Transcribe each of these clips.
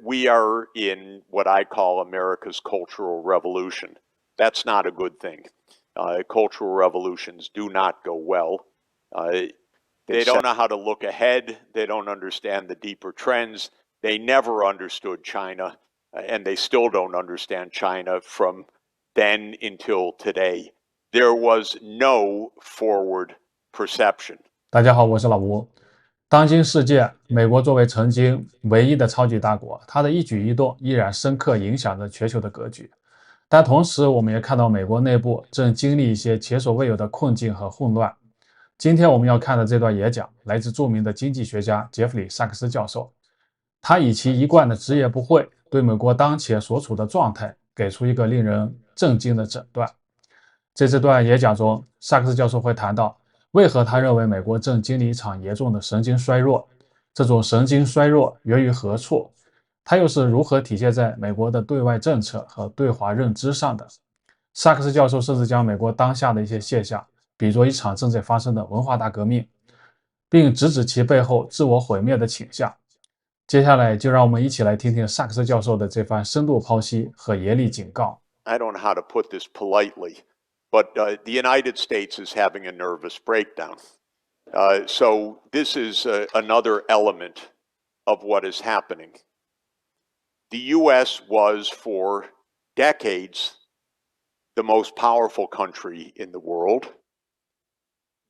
We are in what I call America's cultural revolution. That's not a good thing. Cultural revolutions do not go well. They don't know how to look ahead. They don't understand the deeper trends. They never understood China, and they still don't understand China from then until today. There was no forward perception. 大家好，我是老吴。当今世界，美国作为曾经唯一的超级大国，它的一举一动依然深刻影响着全球的格局。但同时，我们也看到美国内部正经历一些前所未有的困境和混乱。今天我们要看的这段演讲来自著名的经济学家杰弗里·萨克斯教授，他以其一贯的直言不讳，对美国当前所处的状态给出一个令人震惊的诊断。在这段演讲中，萨克斯教授会谈到为何他认为美国正经历一场严重的神经衰弱，这种神经衰弱源于何处，它又是如何体现在美国的对外政策和对华认知上的。萨克斯教授甚至将美国当下的一些现象比作一场正在发生的文化大革命，并直指其背后自我毁灭的倾向。接下来就让我们一起来听听萨克斯教授的这番深度剖析和严厉警告。 I don't know how to put this politely, but the United States is having a nervous breakdown. So this is another element of what is happening. The U.S. was for decades the most powerful country in the world,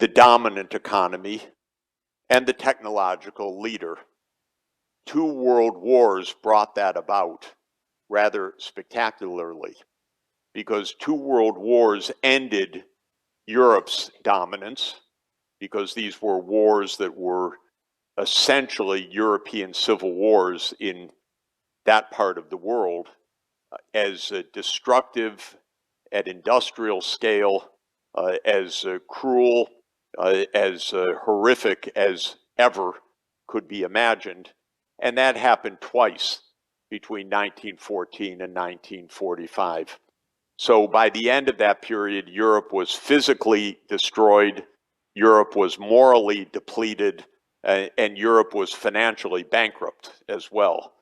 the dominant economy, and the technological leader. 2 world wars brought that about rather spectacularly, because 2 world wars ended Europe's dominance, because these were wars that were essentially European civil wars in that part of the world, as destructive at industrial scale, as cruel, as horrific as ever could be imagined. And that happened twice between 1914 and 1945. So by the end of that period, Europe was physically destroyed, Europe was morally depleted, and Europe was financially bankrupt as well.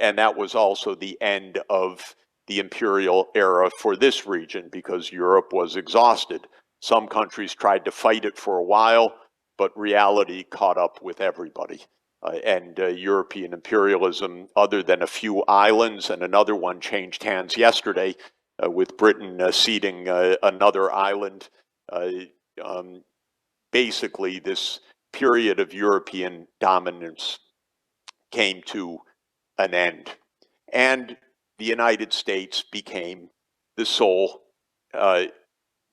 And that was also the end of the imperial era for this region, because Europe was exhausted. Some countries tried to fight it for a while, but reality caught up with everybody. And European imperialism, other than a few islands, and another one changed hands yesterday, with Britain ceding another island, basically this period of European dominance came to an end. And the United States became the sole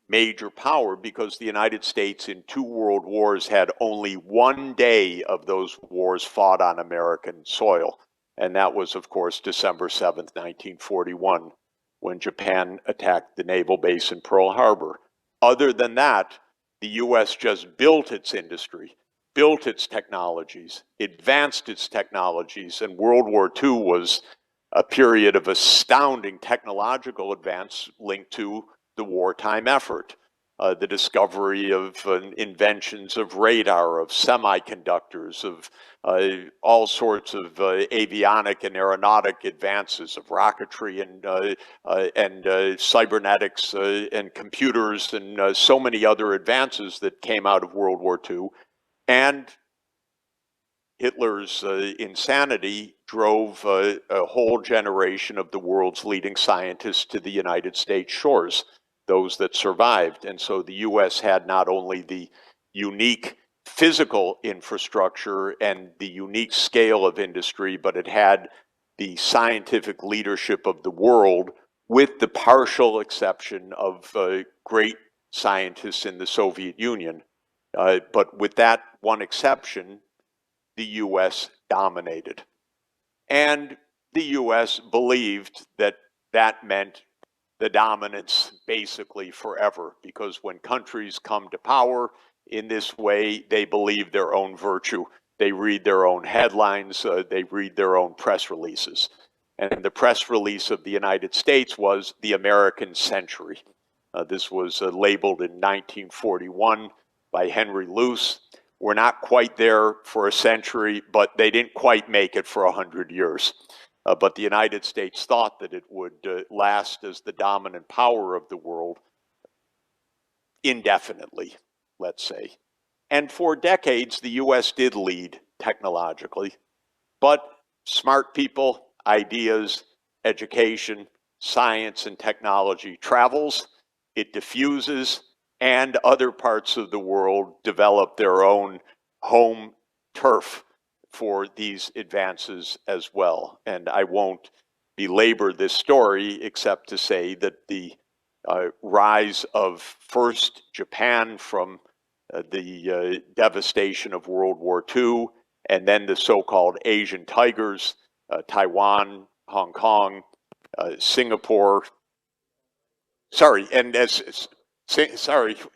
major power, because the United States in 2 world wars had only 1 day of those wars fought on American soil. And that was, of course, December 7th, 1941, when Japan attacked the naval base in Pearl Harbor. Other than that, the U.S. just built its industry, built its technologies, advanced its technologies, and World War II was a period of astounding technological advance linked to the wartime effort. The discovery of inventions of radar, of semiconductors, of all sorts of avionic and aeronautic advances, of rocketry and cybernetics and computers, and so many other advances that came out of World War II. And Hitler's insanity drove a whole generation of the world's leading scientists to the United States shores, those that survived. And so the U.S. had not only the unique physical infrastructure and the unique scale of industry, but it had the scientific leadership of the world, with the partial exception of great scientists in the Soviet Union. But with that one exception, the U.S. dominated. And the U.S. believed that that meant the dominance basically forever, because when countries come to power in this way, they believe their own virtue. They read their own headlines, they read their own press releases. And the press release of the United States was the American Century. This was labeled in 1941 by Henry Luce, were not quite there for a century, but they didn't quite make it for 100 years. But the United States thought that it would last as the dominant power of the world indefinitely, let's say. And for decades, the US did lead technologically, but smart people, ideas, education, science, and technology travels, it diffuses, and other parts of the world develop their own home turf for these advances as well. And I won't belabor this story except to say that the rise of first Japan from the devastation of World War II, and then the so-called Asian tigers, Taiwan, Hong Kong, Singapore, sorry,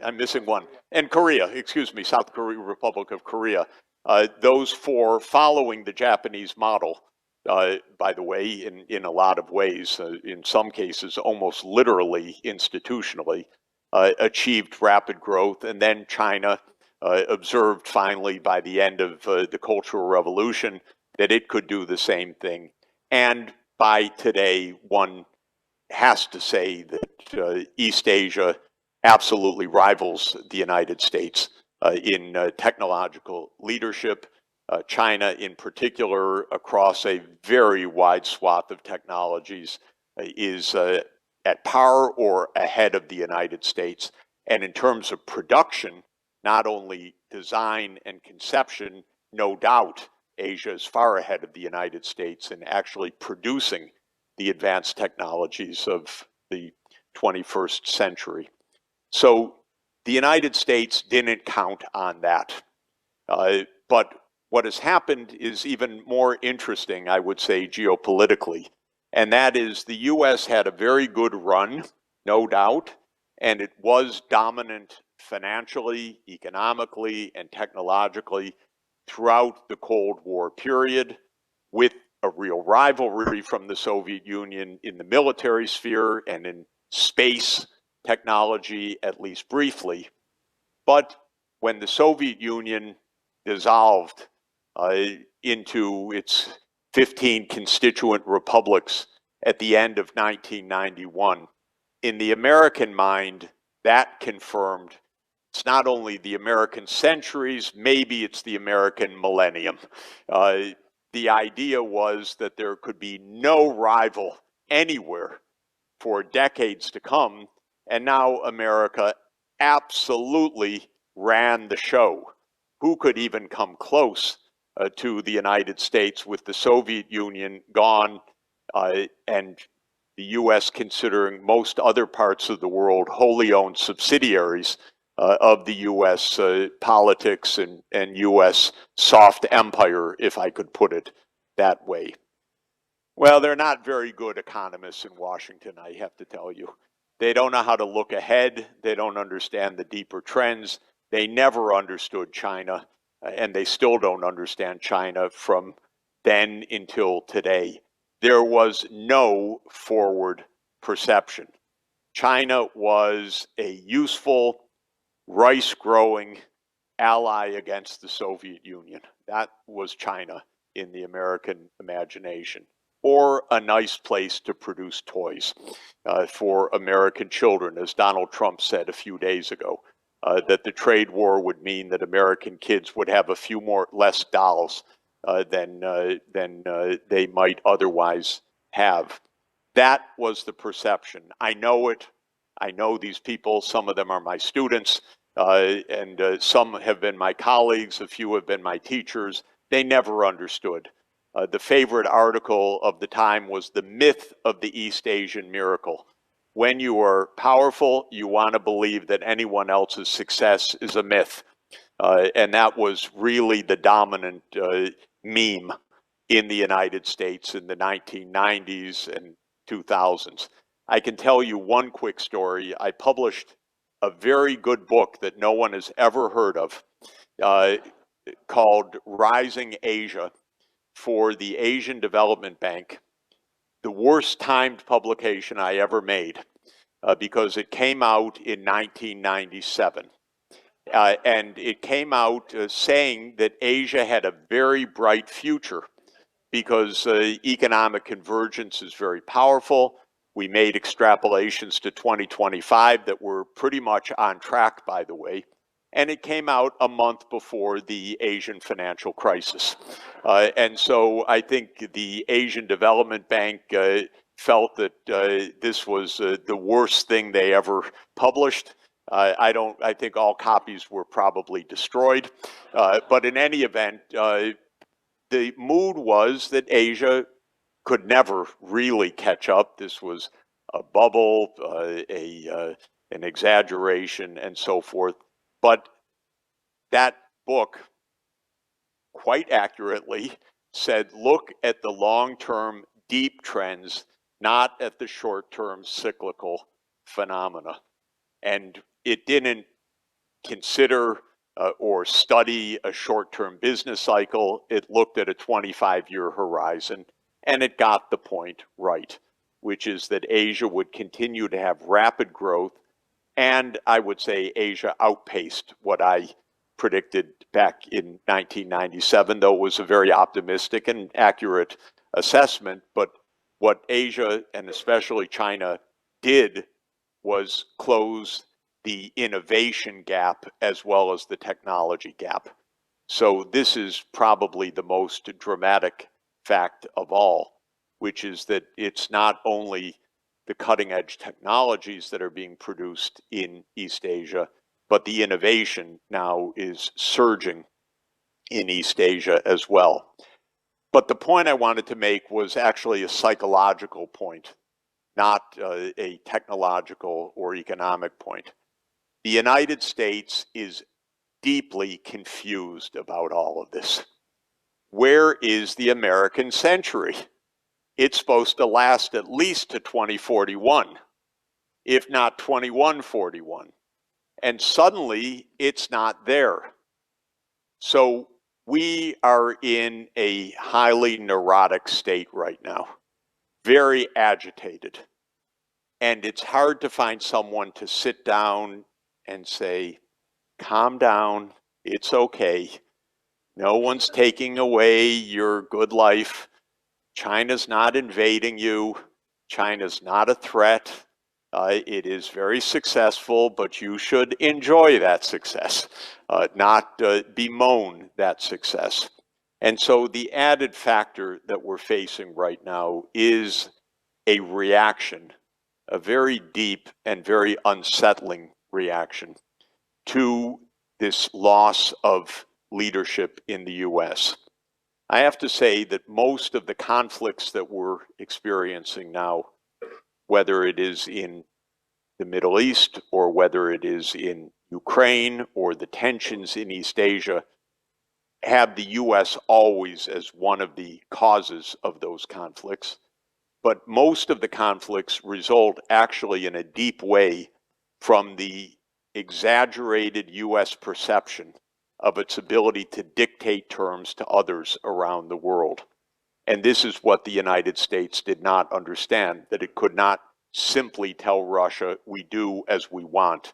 I'm missing one, and Korea, excuse me, South Korea, Republic of Korea. Those four, following the Japanese model, by the way, in a lot of ways, in some cases almost literally institutionally, achieved rapid growth. And then China observed finally by the end of the Cultural Revolution that it could do the same thing. And by today, one has to say that East Asia absolutely rivals the United States in technological leadership. China in particular, across a very wide swath of technologies, is at par or ahead of the United States. And in terms of production, not only design and conception, no doubt Asia is far ahead of the United States in actually producing the advanced technologies of the 21st century. So the United States didn't count on that. But what has happened is even more interesting, I would say, geopolitically. And that is the US had a very good run, no doubt, and it was dominant financially, economically, and technologically throughout the Cold War period, with a real rivalry from the Soviet Union in the military sphere and in space technology, at least briefly. But when the Soviet Union dissolved into its 15 constituent republics at the end of 1991, in the American mind, that confirmed it's not only the American centuries, maybe it's the American millennium. The idea was that there could be no rival anywhere for decades to come, and now America absolutely ran the show. Who could even come close to the United States with the Soviet Union gone and the US considering most other parts of the world wholly owned subsidiaries of the US politics and US soft empire, if I could put it that way? Well, they're not very good economists in Washington, I have to tell you. They don't know how to look ahead. They don't understand the deeper trends. They never understood China, and they still don't understand China from then until today. There was no forward perception. China was a useful, rice-growing ally against the Soviet Union. That was China in the American imagination. Or a nice place to produce toys for American children, as Donald Trump said a few days ago, that the trade war would mean that American kids would have a few less dolls than they might otherwise have. That was the perception. I know it. I know these people. Some of them are my students, and some have been my colleagues. A few have been my teachers. They never understood. The favorite article of the time was The Myth of the East Asian Miracle. When you are powerful, you want to believe that anyone else's success is a myth. And that was really the dominant meme in the United States in the 1990s and 2000s. I can tell you one quick story. I published a very good book that no one has ever heard of called Rising Asia for the Asian Development Bank, the worst timed publication I ever made because it came out in 1997. And it came out saying that Asia had a very bright future because economic convergence is very powerful. We made extrapolations to 2025 that were pretty much on track, by the way. And it came out a month before the Asian financial crisis. And so I think the Asian Development Bank felt that this was the worst thing they ever published. I think all copies were probably destroyed. But in any event, the mood was that Asia could never really catch up. This was a bubble, an exaggeration, and so forth. But that book quite accurately said, look at the long-term deep trends, not at the short-term cyclical phenomena. And it didn't consider or study a short-term business cycle. It looked at a 25-year horizon, and it got the point right, which is that Asia would continue to have rapid growth, and I would say Asia outpaced what I predicted back in 1997, though it was a very optimistic and accurate assessment. But what Asia, and especially China, did was close the innovation gap as well as the technology gap. So this is probably the most dramatic fact of all, which is that it's not only the cutting edge technologies that are being produced in East Asia, but the innovation now is surging in East Asia as well. But the point I wanted to make was actually a psychological point, not a technological or economic point. The United States is deeply confused about all of this. Where is the American century? It's supposed to last at least to 2041, if not 2141. And suddenly it's not there. So we are in a highly neurotic state right now, very agitated. And it's hard to find someone to sit down and say, calm down, it's okay. No one's taking away your good life. China's not invading you. China's not a threat. It is very successful, but you should enjoy that success, not bemoan that success. And so the added factor that we're facing right now is a reaction, a very deep and very unsettling reaction to this loss of leadership in the US. I have to say that most of the conflicts that we're experiencing now, whether it is in the Middle East or whether it is in Ukraine or the tensions in East Asia, have the US always as one of the causes of those conflicts. But most of the conflicts result actually in a deep way from the exaggerated US perception of its ability to dictate terms to others around the world. And this is what the United States did not understand, that it could not simply tell Russia, we do as we want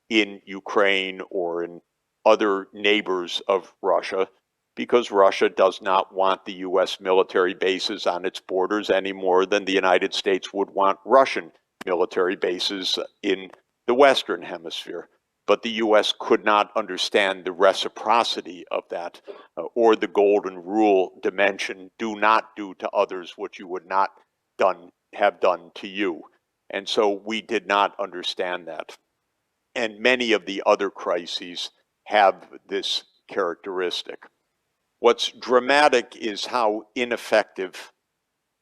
in Ukraine or in other neighbors of Russia, because Russia does not want the US military bases on its borders any more than the United States would want Russian military bases in the Western Hemisphere. But the US could not understand the reciprocity of that, or the golden rule dimension, do not do to others what you would not have done to you. And so we did not understand that. And many of the other crises have this characteristic. What's dramatic is how ineffective,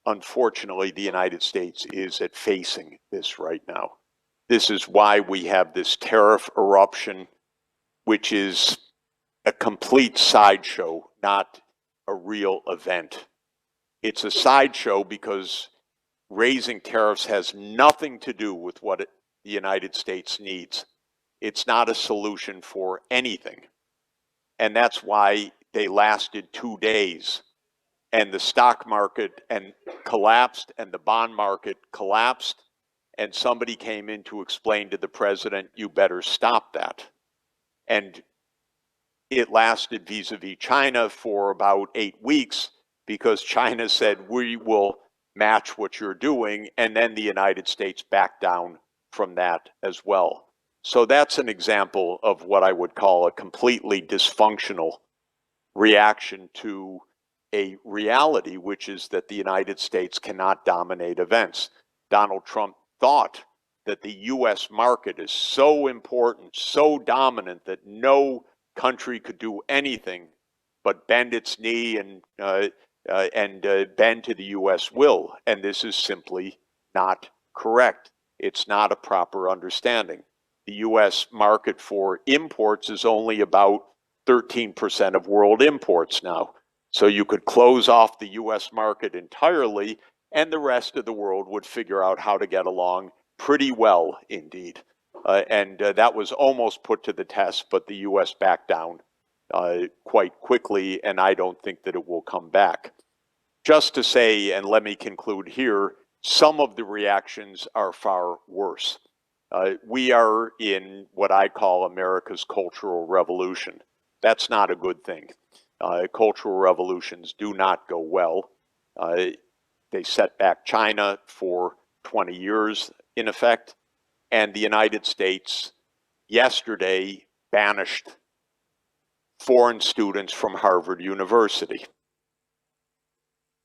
unfortunately, the United States is at facing this right now. This is why we have this tariff eruption, which is a complete sideshow, not a real event. It's a sideshow because raising tariffs has nothing to do with what the United States needs. It's not a solution for anything. And that's why they lasted 2 days. And the stock market collapsed and the bond market collapsed. And somebody came in to explain to the president, you better stop that. And it lasted vis-a-vis China for about 8 weeks because China said, we will match what you're doing, and then the United States backed down from that as well. So that's an example of what I would call a completely dysfunctional reaction to a reality, which is that the United States cannot dominate events. Donald Trump thought that the US market is so important, so dominant, that no country could do anything but bend its knee and bend to the US will. And this is simply not correct. It's not a proper understanding. The US market for imports is only about 13% of world imports now. So you could close off the US market entirely, and the rest of the world would figure out how to get along pretty well indeed. That was almost put to the test, but the US backed down quite quickly, and I don't think that it will come back. Just to say, and let me conclude here, some of the reactions are far worse. We are in what I call America's cultural revolution. That's not a good thing. Cultural revolutions do not go well. They set back China for 20 years, in effect, and the United States yesterday banished foreign students from Harvard University.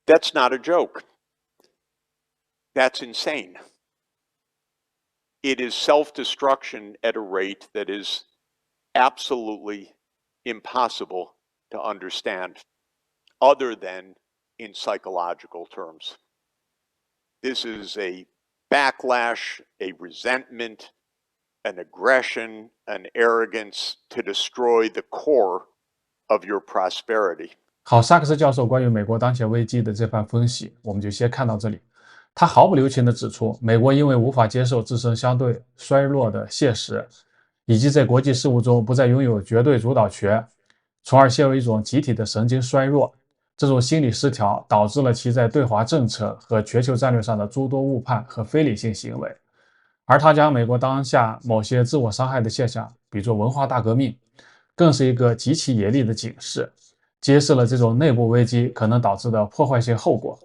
That's not a joke. That's insane. It is self-destruction at a rate that is absolutely impossible to understand, other than in psychological terms. This is a backlash, a resentment, an aggression, an arrogance to destroy the core of your prosperity. 好，萨克斯教授关于美国当前危机的这番分析，我们就先看到这里。他毫不留情地指出，美国因为无法接受自身相对衰落的现实，以及在国际事务中不再拥有绝对主导权，从而陷入一种集体的神经衰弱。这种心理失调导致了其在对华政策和全球战略上的诸多误判和非理性行为。而他将美国当下某些自我伤害的现象比作文化大革命，更是一个极其严厉的警示，揭示了这种内部危机可能导致的破坏性后果。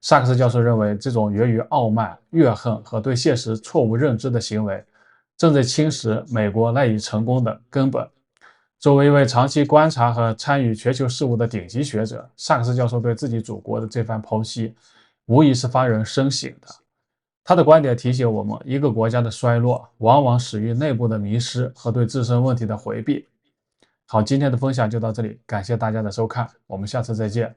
萨克斯教授认为，这种源于傲慢、怨恨和对现实错误认知的行为，正在侵蚀美国赖以成功的根本。作为一位长期观察和参与全球事务的顶级学者，萨克斯教授对自己祖国的这番剖析，无疑是发人深省的。他的观点提醒我们，一个国家的衰落，往往始于内部的迷失和对自身问题的回避。好，今天的分享就到这里，感谢大家的收看，我们下次再见。